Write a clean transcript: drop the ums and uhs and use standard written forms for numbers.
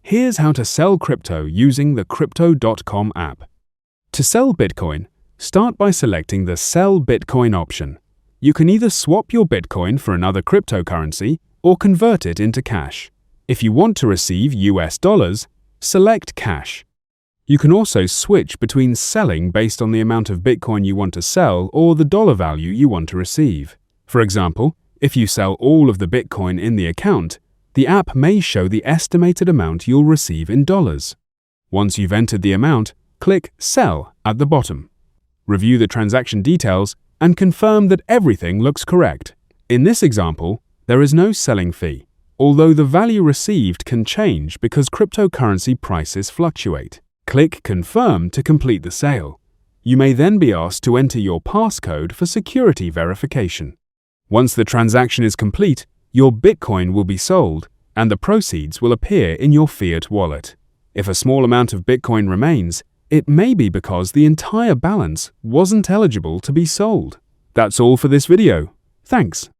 Here's how to sell crypto using the Crypto.com app. To sell Bitcoin, start by selecting the Sell Bitcoin option. You can either swap your Bitcoin for another cryptocurrency or convert it into cash. If you want to receive US dollars, select Cash. You can also switch between selling based on the amount of Bitcoin you want to sell or the dollar value you want to receive. For example, if you sell all of the Bitcoin in the account, the app may show the estimated amount you'll receive in dollars. Once you've entered the amount, click Sell at the bottom. Review the transaction details and confirm that everything looks correct. In this example, there is no selling fee, although the value received can change because cryptocurrency prices fluctuate. Click Confirm to complete the sale. You may then be asked to enter your passcode for security verification. Once the transaction is complete, your Bitcoin will be sold and the proceeds will appear in your fiat wallet. If a small amount of Bitcoin remains, it may be because the entire balance wasn't eligible to be sold. That's all for this video. Thanks.